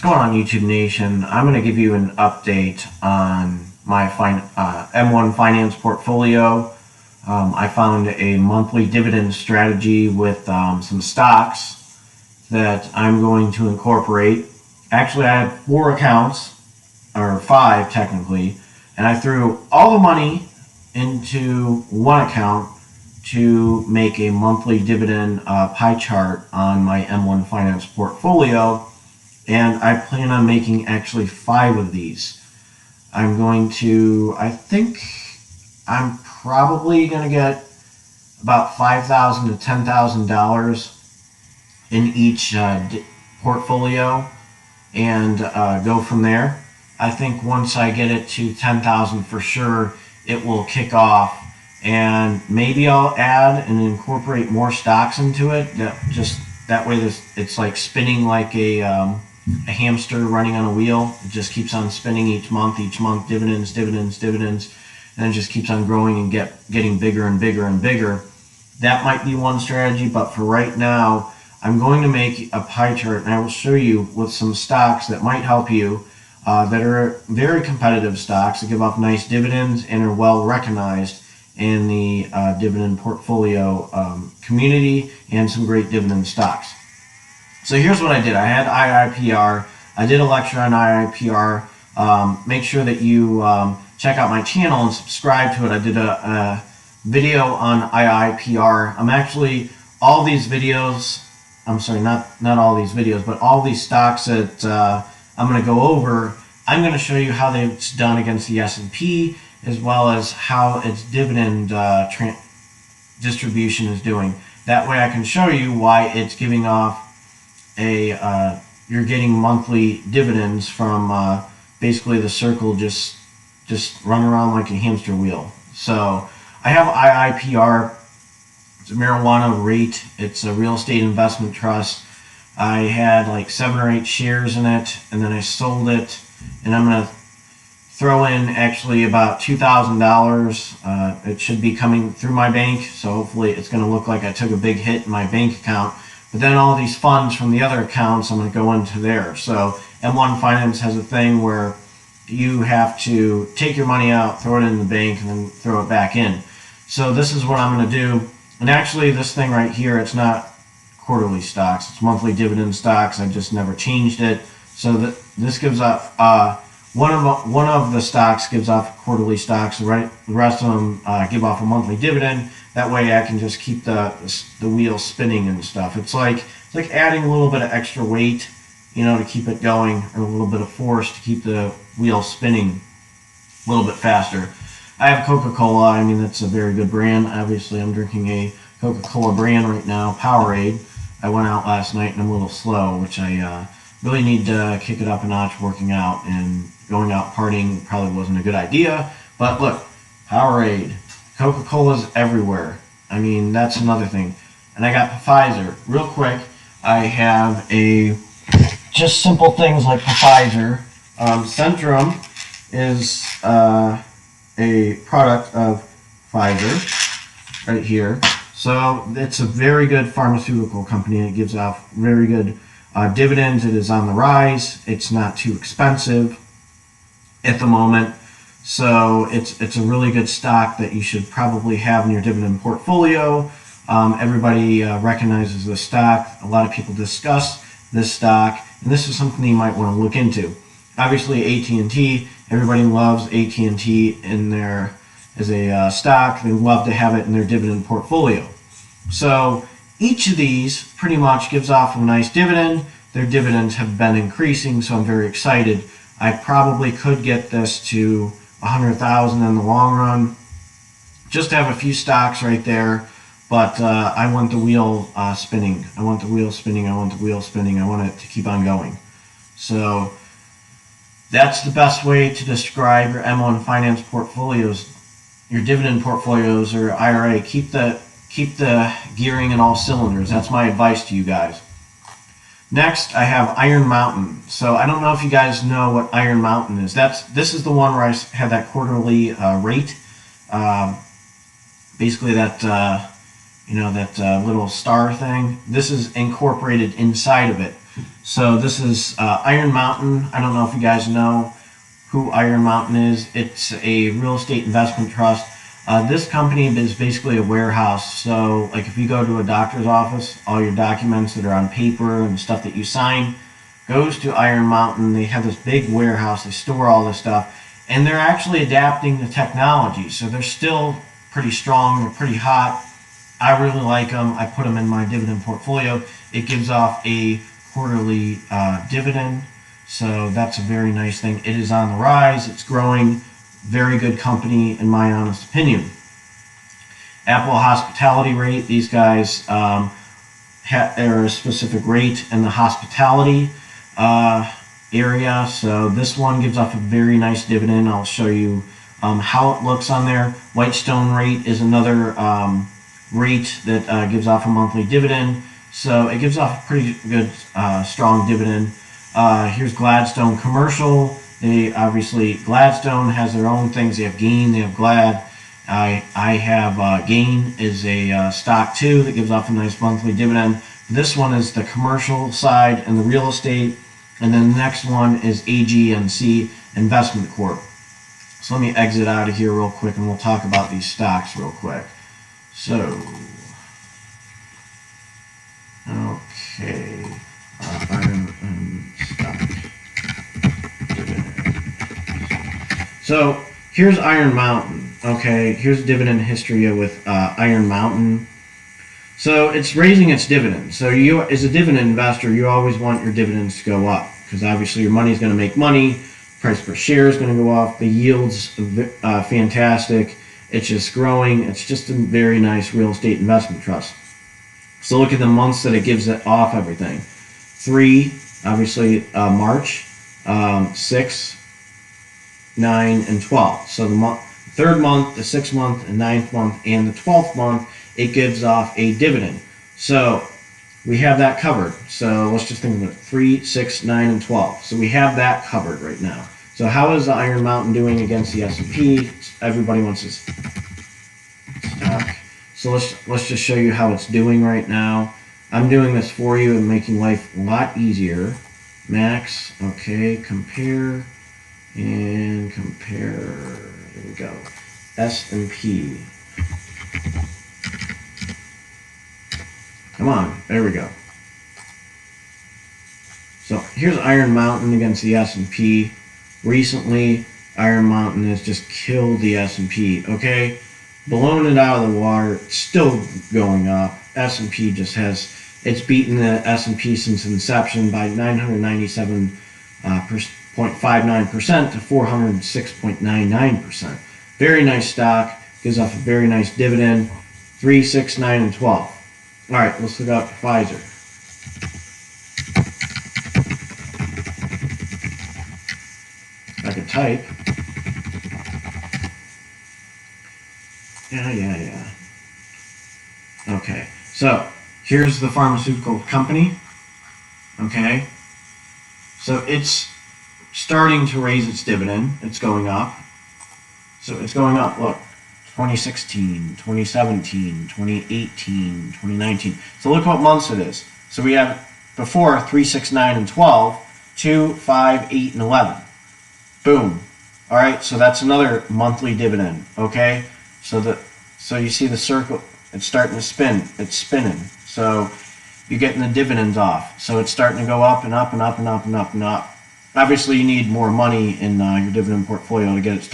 What's going on, YouTube Nation? I'm going to give you an update on my M1 finance portfolio. I found a monthly dividend strategy with some stocks that I'm going to incorporate. Actually, I have 4 accounts, or 5 technically, and I threw all the money into one account to make a monthly dividend pie chart on my M1 finance portfolio. And I plan on making actually 5 of these. I'm going to, I think I'm probably going to get about $5,000 to $10,000 in each portfolio and go from there. I think once I get it to 10,000 for sure, it will kick off, and maybe I'll add and incorporate more stocks into it. That way it's like spinning like a hamster running on a wheel. It just keeps on spinning each month, dividends, and it just keeps on growing and getting bigger and bigger and bigger. That might be one strategy, but for right now, I'm going to make a pie chart, and I will show you with some stocks that might help you that are very competitive stocks that give off nice dividends and are well recognized in the dividend portfolio community, and some great dividend stocks. So here's what I did. I had IIPR. I did a lecture on IIPR. Make sure that you check out my channel and subscribe to it. I did a video on IIPR. I'm actually, all these videos, I'm sorry, not all these videos, but all these stocks that I'm going to go over, I'm going to show you how it's done against the S&P, as well as how its dividend distribution is doing. That way I can show you why it's giving off you're getting monthly dividends from basically the circle just run around like a hamster wheel. So I have IIPR. It's a marijuana REIT. It's a real estate investment trust. I had like 7 or 8 shares in it, and then I sold it, and I'm going to throw in actually about $2,000. It should be coming through my bank, so hopefully it's going to look like I took a big hit in my bank account. But then all these funds from the other accounts, I'm going to go into there. So M1 Finance has a thing where you have to take your money out, throw it in the bank, and then throw it back in. So this is what I'm going to do. And actually, this thing right here, it's not quarterly stocks. It's monthly dividend stocks. I just never changed it. So this gives off, one of the stocks gives off quarterly stocks. The rest of them give off a monthly dividend. That way I can just keep the wheel spinning and stuff. It's like adding a little bit of extra weight, to keep it going, or a little bit of force to keep the wheel spinning a little bit faster. I have Coca-Cola. I mean, that's a very good brand. Obviously, I'm drinking a Coca-Cola brand right now, Powerade. I went out last night and I'm a little slow, which I really need to kick it up a notch working out, and going out partying probably wasn't a good idea. But look, Powerade. Coca-Cola's everywhere. I mean, that's another thing. And I got Pfizer. Real quick, I have just simple things like Pfizer. Centrum is a product of Pfizer right here. So it's a very good pharmaceutical company. It gives off very good dividends. It is on the rise. It's not too expensive at the moment. So it's a really good stock that you should probably have in your dividend portfolio. Everybody recognizes this stock. A lot of people discuss this stock, and this is something you might want to look into. Obviously, AT&T. Everybody loves AT&T in their as a stock. They love to have it in their dividend portfolio. So each of these pretty much gives off a nice dividend. Their dividends have been increasing, so I'm very excited. I probably could get this to 100,000 in the long run, just to have a few stocks right there. But I want the wheel spinning. I want the wheel spinning. I want the wheel spinning. I want it to keep on going. So that's the best way to describe your M1 Finance portfolios, your dividend portfolios or IRA. Keep the gearing in all cylinders. That's my advice to you guys. Next, I have Iron Mountain. So I don't know if you guys know what Iron Mountain is. This is the one where I had that quarterly rate. Basically that little star thing. This is incorporated inside of it. So this is Iron Mountain. I don't know if you guys know who Iron Mountain is. It's a real estate investment trust. This company is basically a warehouse. So like if you go to a doctor's office, all your documents that are on paper and stuff that you sign goes to Iron Mountain. They have this big warehouse. They store all this stuff. And they're actually adapting the technology. So they're still pretty strong. They're pretty hot. I really like them. I put them in my dividend portfolio. It gives off a quarterly dividend. So that's a very nice thing. It is on the rise. It's growing. Very good company in my honest opinion. Apple hospitality rate. These guys are a specific rate in the hospitality area. So this one gives off a very nice dividend. I'll show you how it looks on there. Whitestone rate is another rate that gives off a monthly dividend. So it gives off a pretty good strong dividend. Here's Gladstone Commercial. They obviously, Gladstone has their own things. They have Gain, they have Glad. I have Gain is a stock too that gives off a nice monthly dividend. This one is the commercial side and the real estate. And then the next one is AGNC Investment Corp. So let me exit out of here real quick and we'll talk about these stocks real quick. So, okay, Iron stock. So here's Iron Mountain. Okay, here's dividend history with Iron Mountain. So it's raising its dividends. So you, as a dividend investor, you always want your dividends to go up because obviously your money is going to make money. Price per share is going to go up. The yield's fantastic. It's just growing. It's just a very nice real estate investment trust. So look at the months that it gives it off everything. 3, obviously March, 6, 9, and 12. So the third month, the 6th month, the 9th month, and the 12th month, it gives off a dividend. So we have that covered. So let's just think about it. 3, 6, 9, and 12. So we have that covered right now. So how is the Iron Mountain doing against the S&P? Everybody wants this stock. So let's just show you how it's doing right now. I'm doing this for you and making life a lot easier. Max, okay, compare, and compare. There we go. S&P. Come on, there we go. So here's Iron Mountain against the S&P. Recently, Iron Mountain has just killed the S&P, okay? Blown it out of the water, it's still going up. S&P just has, it's beaten the S&P since inception by 997.59% to 406.99%. Very nice stock, gives off a very nice dividend, 3, 6, 9, and 12. All right, let's look out for Pfizer. I could type. Yeah. Okay, so here's the pharmaceutical company. Okay, so it's starting to raise its dividend. It's going up. So it's going up. Look, 2016, 2017, 2018, 2019. So look what months it is. So we have before 3, 6, 9, and 12, 2, 5, 8, and 11. Boom. All right, so that's another monthly dividend. Okay, so you see the circle. It's starting to spin. It's spinning. So you're getting the dividends off. So it's starting to go up and up and up and up and up and up. Obviously, you need more money in your dividend portfolio to get it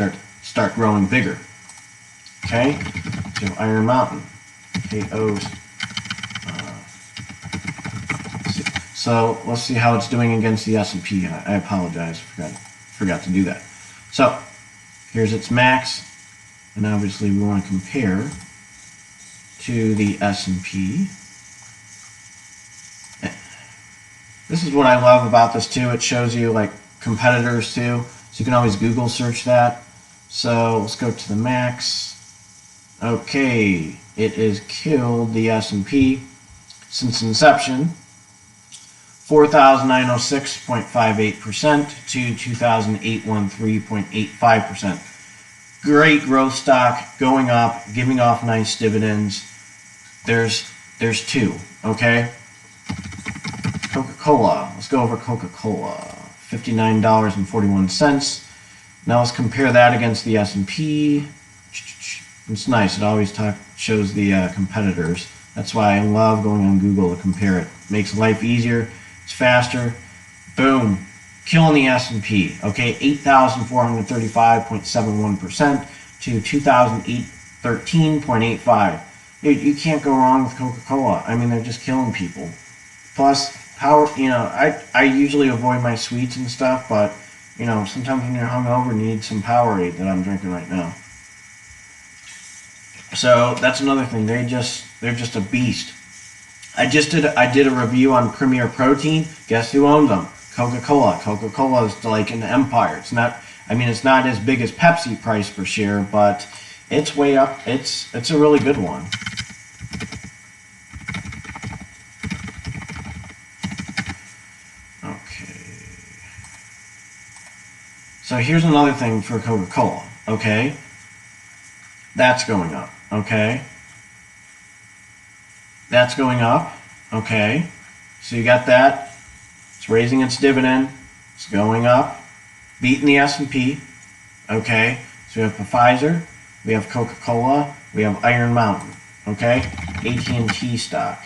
start growing bigger. Okay, so Iron Mountain, KOs. So let's see how it's doing against the S&P. I apologize, forgot to do that. So here's its max, and obviously we want to compare to the S&P. This is what I love about this too. It shows you like competitors too, so you can always Google search that. So let's go to the max. Okay, it has killed the S&P since inception. 4,906.58% to 2,813.85%. Great growth stock, going up, giving off nice dividends. There's 2, okay? Coca-Cola. Coca-Cola. Let's go over Coca-Cola. $59.41. Now let's compare that against the S&P. It's nice. It always shows the competitors. That's why I love going on Google to compare it. Makes life easier. It's faster. Boom. Killing the S&P. Okay, 8,435.71% to 2,813.85. You can't go wrong with Coca-Cola. I mean, they're just killing people. Plus, power. I usually avoid my sweets and stuff, but sometimes when you're hungover, you need some Powerade that I'm drinking right now. So that's another thing. They're just a beast. I did a review on Premier Protein. Guess who owns them? Coca-Cola. Coca-Cola is like an empire. It's not as big as Pepsi price per share, but it's way up. It's a really good one. Okay. So here's another thing for Coca-Cola. Okay. That's going up. Okay. That's going up. Okay. So you got that. It's raising its dividend. It's going up. Beating the S&P. Okay. So we have Pfizer. We have Coca-Cola. We have Iron Mountain. Okay. AT&T stock.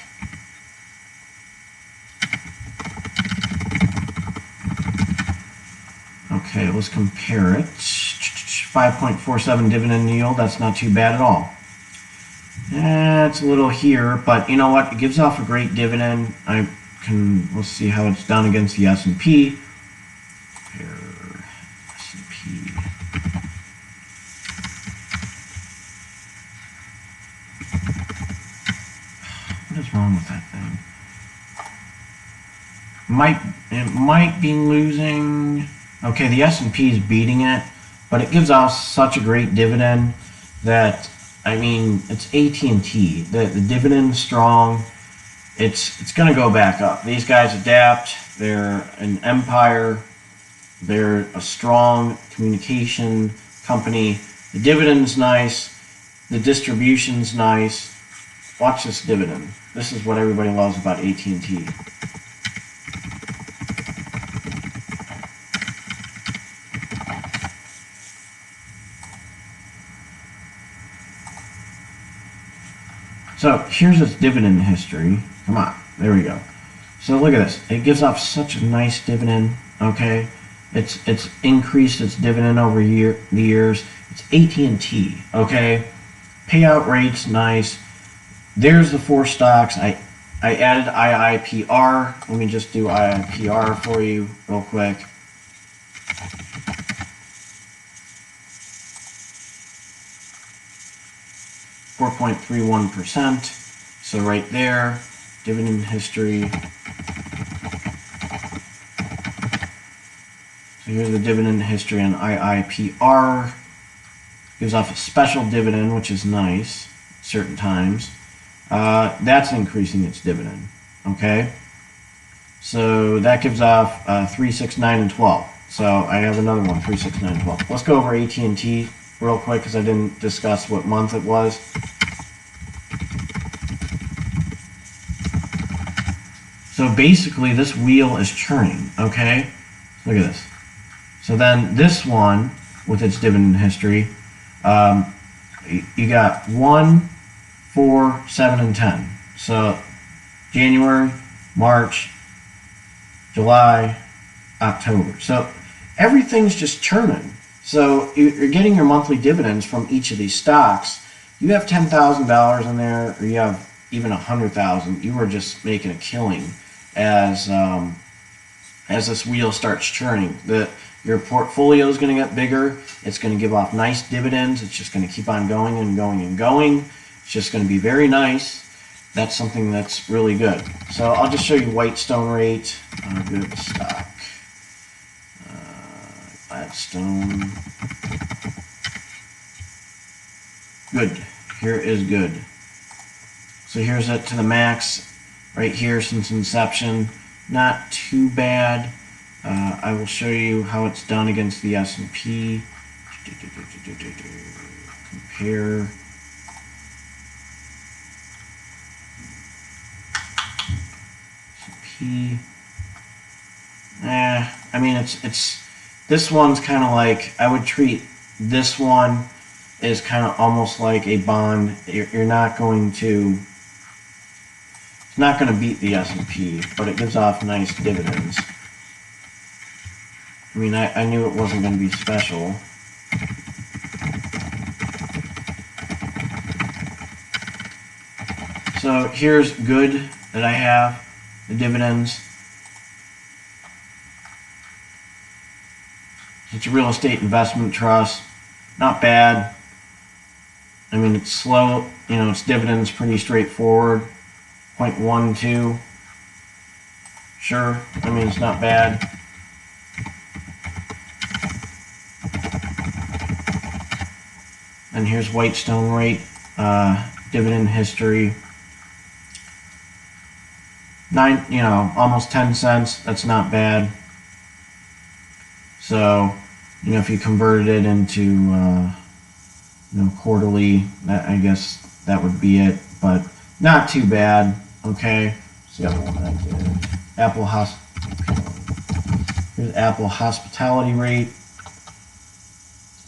Okay, let's compare it. 5.47 dividend yield. That's not too bad at all. It's a little here, but you know what? It gives off a great dividend. Let's see how it's done against the S&P. Compare S&P. What is wrong with that thing? It might be losing. Okay, the S&P is beating it, but it gives off such a great dividend that, I mean, it's AT&T. The dividend's strong. It's going to go back up. These guys adapt. They're an empire. They're a strong communication company. The dividend's nice. The distribution's nice. Watch this dividend. This is what everybody loves about AT&T. So here's its dividend history. Come on, there we go. So look at this. It gives off such a nice dividend. Okay, it's increased its dividend over the years. It's AT&T. Okay, payout rate's nice. There's the 4 stocks. I added IIPR. Let me just do IIPR for you real quick. .31%. So right there, dividend history. So here's the dividend history on IIPR. Gives off a special dividend, which is nice certain times. That's increasing its dividend. Okay. So that gives off 3, 6, 9, and 12. So I have another one, 3, 6, 9, 12. Let's go over AT&T real quick because I didn't discuss what month it was. So basically this wheel is churning, okay? Look at this. So then this one, with its dividend history, you got 1, 4, 7, and 10. So January, March, July, October. So everything's just churning. So you're getting your monthly dividends from each of these stocks. You have $10,000 in there, or you have even $100,000. You are just making a killing as this wheel starts churning. Your portfolio is going to get bigger. It's going to give off nice dividends. It's just going to keep on going and going and going. It's just going to be very nice. That's something that's really good. So I'll just show you Whitestone rate. Good stock. Gladstone. Good. Here is good. So here's it to the max right here since inception. Not too bad. I will show you how it's done against the S&P. Compare. S&P. I mean, it's this one's kind of like, I would treat this one as kind of almost like a bond. You're not going to, it's not going to beat the S&P, but it gives off nice dividends. I mean, I knew it wasn't going to be special. So here's good that I have, the dividends. It's a real estate investment trust. Not bad. I mean, it's slow. You know, its dividends pretty straightforward. 0.12. Sure. I mean, it's not bad. And here's Whitestone rate, dividend history. Almost 10 cents. That's not bad. So, if you converted it into, quarterly, I guess that would be it. But not too bad. Okay. What's the other one I did? Here's Apple hospitality rate.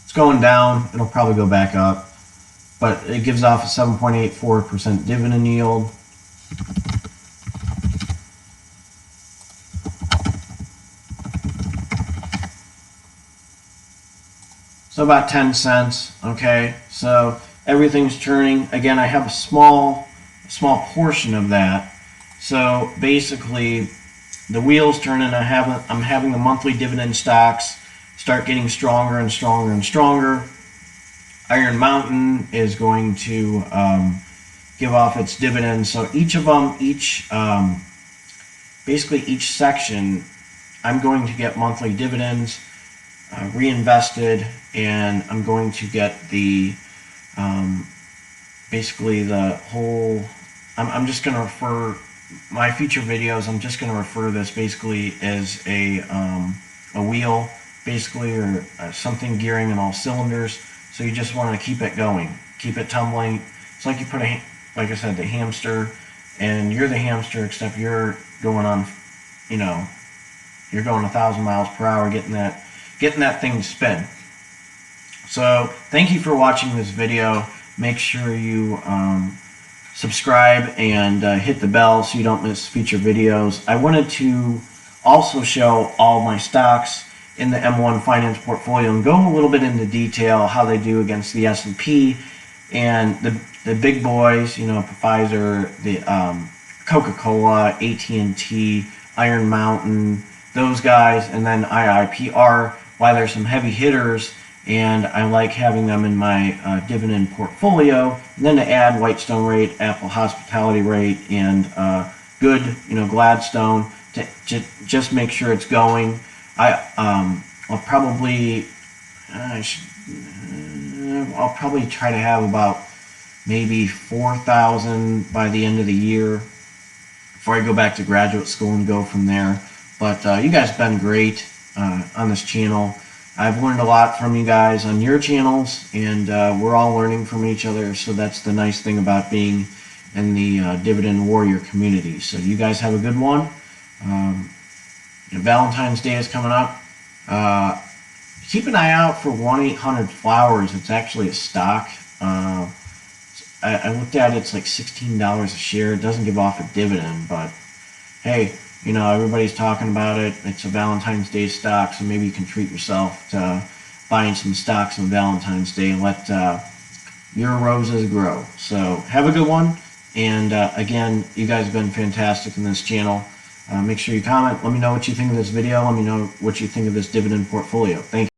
It's going down. It'll probably go back up. But it gives off a 7.84% dividend yield. So about 10 cents, okay? So everything's turning. Again, I have a small portion of that. So basically, the wheel's turning. I'm having the monthly dividend stocks start getting stronger and stronger and stronger. Iron Mountain is going to give off its dividends. So each of them, basically each section, I'm going to get monthly dividends reinvested, and I'm going to get the basically the whole. I'm just going to refer my future videos. I'm just going to refer this basically as a wheel, basically, or something gearing in all cylinders. So you just want to keep it going, keep it tumbling. It's like you put like I said, the hamster, and you're the hamster, except you're going on, you're going 1,000 miles per hour, getting that thing to spin. So thank you for watching this video. Make sure you subscribe and hit the bell so you don't miss future videos. I wanted to also show all my stocks in the M1 Finance portfolio and go a little bit into detail how they do against the S&P and the big boys, Pfizer, the Coca-Cola, AT&T, Iron Mountain, those guys, and then IIPR, why there's some heavy hitters, and I like having them in my dividend portfolio. And then to add Whitestone rate, Apple hospitality rate, and good, Gladstone to just make sure it's going. I'll probably try to have about maybe 4,000 by the end of the year before I go back to graduate school and go from there. But you guys have been great on this channel. I've learned a lot from you guys on your channels, and we're all learning from each other, so that's the nice thing about being in the Dividend Warrior community. So you guys have a good one. Valentine's Day is coming up. Keep an eye out for 1-800-Flowers. It's actually a stock. I looked at it. It's like $16 a share. It doesn't give off a dividend, but hey, everybody's talking about it. It's a Valentine's Day stock, so maybe you can treat yourself to buying some stocks on Valentine's Day and let your roses grow. So have a good one. And again, you guys have been fantastic in this channel. Make sure you comment. Let me know what you think of this video. Let me know what you think of this dividend portfolio. Thank you.